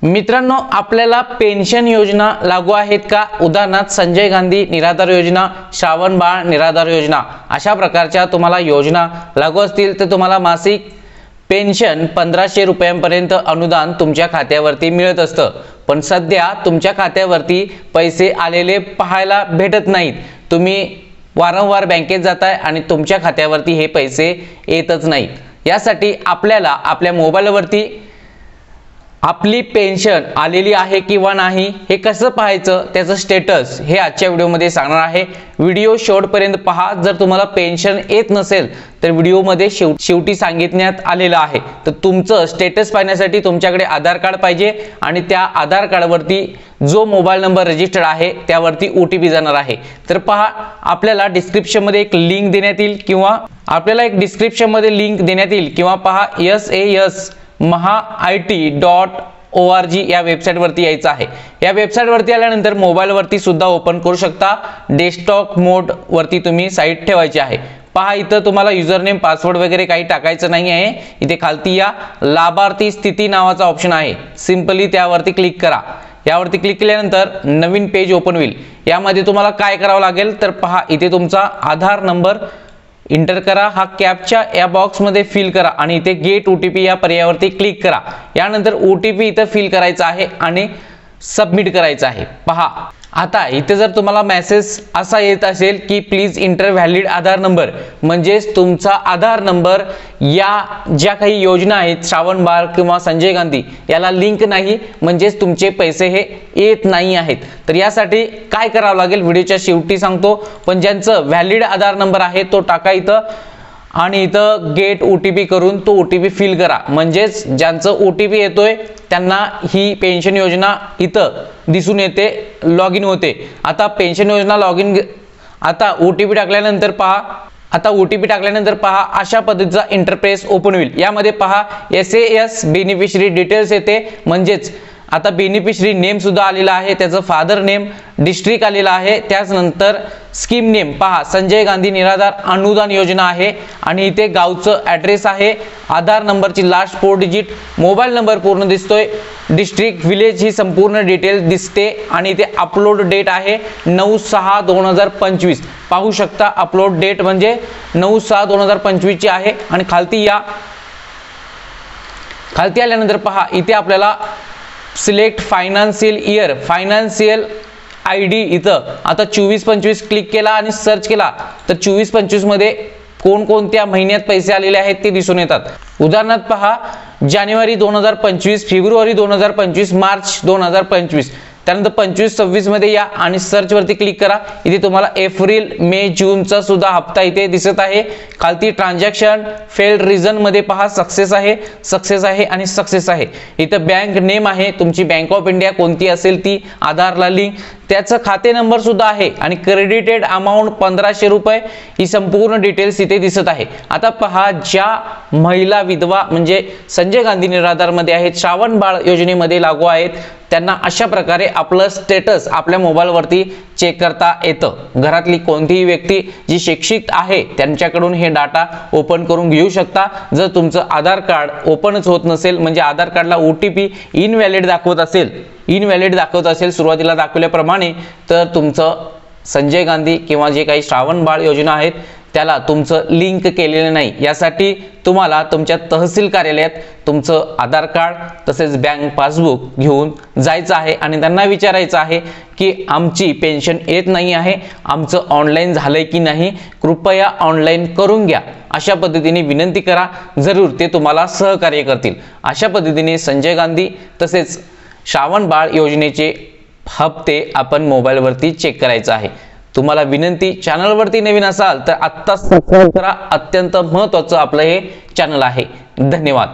मित्रांनो, आपल्याला पेन्शन योजना लागू आहेत का? उदाहरणार्थ संजय गांधी निराधार योजना, श्रावण बाळ निराधार योजना, अशा प्रकारच्या तुम्हाला योजना लागू असतील तर तुम्हाला मासिक पेन्शन 1500 रुपयांपर्यंत अनुदान तुमच्या खात्यावरती मिळत असतं। पण सध्या तुमच्या खात्यावरती पैसे आलेले पाहायला भेटत नाहीत। तुम्ही वारंवार बँकेत जाताय आणि तुमच्या खात्यावरती हे पैसे येतच नाहीत। यासाठी आपल्याला आपल्या मोबाईलवरती आपली पेन्शन आलेली आहे किंवा नाही हे कसं पाहायचं, त्याचं स्टेटस हे आजच्या व्हिडिओमध्ये सांगणार आहे। व्हिडिओ शेवटपर्यंत पहा। जर तुम्हाला पेन्शन येत नसेल तर व्हिडिओमध्ये शेवटी सांगितण्यात आलेलं आहे। तर तुमचं स्टेटस पाहण्यासाठी तुमच्याकडे आधार कार्ड पाहिजे आणि त्या आधार कार्डवरती जो मोबाईल नंबर रजिस्टर्ड आहे त्यावरती OTP जाणार आहे। तर पहा, आपल्याला डिस्क्रिप्शनमध्ये एक लिंक देण्यात येईल किंवा पहा sas.mahaIT.org या वेबसाईट वरती यायचं आहे। या वेबसाईट वरती आल्यानंतर मोबाईल वरती सुद्धा ओपन करू शकता। डेस्कटॉप मोड वरती तुम्ही साईट ठेवायची आहे। पहा, इथं तुम्हाला युजर नेम पासवर्ड वगैरे काही टाकायचं नाही आहे। इथे खालती या लाभार्थी स्थिती नावाचा ऑप्शन आहे, सिंपली त्यावरती क्लिक करा। यावरती क्लिक केल्यानंतर नवीन पेज ओपन होईल। यामध्ये तुम्हाला काय करावं लागेल तर पहा, इथे तुमचा आधार नंबर इंटर करा, हा कॅप्चा या बॉक्स मध्ये फिल करा आणि इथे गेट OTP या पर्यायावरती क्लिक करा। यानंतर OTP इथे फिल करायचा आहे आणि सबमिट करायचा आहे। पहा, आता इथे जर तुम्हाला मेसेज असा येत असेल की please inter valid Aadhaar number, म्हणजेच तुमचा आधार नंबर या ज्या काही योजना आहेत श्रावण बाळ किंवा संजय गांधी याला लिंक नाही, म्हणजेच तुमचे पैसे हे येत नाही आहेत। तर यासाठी काय करावं लागेल व्हिडिओच्या शेवटी सांगतो, पण ज्यांचं व्हॅलिड आधार नंबर आहे तो टाका इथं आणि इथं गेट OTP करून तो OTP फिल करा, म्हणजेच ज्यांचं OTP येतोय त्यांना ही पेन्शन योजना इथं दिसून येते, लॉग इन होते। आता पेन्शन योजना लॉग इन, आता OTP टाकल्यानंतर पहा अशा पद्धतीचा इंटरफेस ओपन होईल। यामध्ये पहा SAS बेनिफिशरी डिटेल्स येते, म्हणजेच आता बेनिफिशरी नेम सुद्धा आलेला आहे, त्याचं फादर नेम, डिस्ट्रिक्ट आलेला आहे, त्यानंतर स्कीम नेम पहा संजय गांधी निराधार अनुदान योजना आहे आणि इथे गावचं ॲड्रेस आहे, आधार नंबरची लास्ट 4 डिजिट, मोबाईल नंबर पूर्ण दिसतोय, डिस्ट्रिक्ट विलेज ही संपूर्ण डिटेल दिसते आणि इथे अपलोड डेट आहे 9/6/2025। पाहू शकता अपलोड डेट म्हणजे 9/6/2025 ची आहे। आणि खालती आल्यानंतर पहा इथे आपल्याला select financial year, financial ID इथं आता 24-25 क्लिक केला आणि सर्च केला तर 24-25 मध्ये कोणकोणत्या महिन्यात पैसे आलेले आहेत ते दिसून येतात। उदाहरणार्थ पहा जानेवारी 2025, फेब्रुवारी 2025, मार्च 2025, त्यानंतर 25-26 मध्ये या आणि सर्च वरती क्लिक करा। इथे तुम्हाला एप्रिल मे जूनचा सुद्धा हप्ता इथे दिसत आहे। खालती ट्रान्झॅक्शन फेल्ड रिझन मध्ये पहा सक्सेस आहे आणि सक्सेस आहे। इथं बँक नेम आहे, तुमची बँक ऑफ इंडिया कोणती असेल ती, आधारला लिंक, त्याचं खाते नंबर सुद्धा आहे आणि क्रेडिटेड अमाउंट 1500 रुपये ही संपूर्ण डिटेल्स इथे दिसत आहे। आता पहा ज्या महिला विधवा म्हणजे संजय गांधी निराधार मध्ये आहेत, श्रावण बाळ योजनेमध्ये लागू आहेत, त्यांना अशा प्रकारे आपलं स्टेटस आपल्या मोबाईलवरती चेक करता येतं। घरातली कोणतीही व्यक्ती जी शिक्षित आहे त्यांच्याकडून हे डाटा ओपन करून घेऊ शकता। जर तुमचं आधार कार्ड ओपनच होत नसेल, म्हणजे आधार कार्डला OTP इनव्हॅलिड दाखवत असेल सुरुवातीला दाखवल्याप्रमाणे, तर तुमचं संजय गांधी किंवा जे काही श्रावण बाळ योजना आहेत त्याला तुमचं लिंक केलेलं नाही। यासाठी तुम्हाला तुमच्या तहसील कार्यालयात तुमचं आधार कार्ड तसेच बँक पासबुक घेऊन जायचं आहे आणि त्यांना विचारायचं आहे की आमची पेन्शन येत नाही आहे, आमचं ऑनलाईन झालंय की नाही, कृपया ऑनलाईन करून घ्या, अशा पद्धतीने विनंती करा। जरूर ते तुम्हाला सहकार्य करतील। अशा पद्धतीने संजय गांधी तसेच श्रावण बाळ योजनेचे हप्ते आपण मोबाईलवरती चेक करायचं आहे। तुम्हाला विनंती, चॅनलवरती नवीन असाल तर आत्ता सबस्क्राइब करा, अत्यंत महत्त्वाचं आपलं हे चॅनल आहे। धन्यवाद।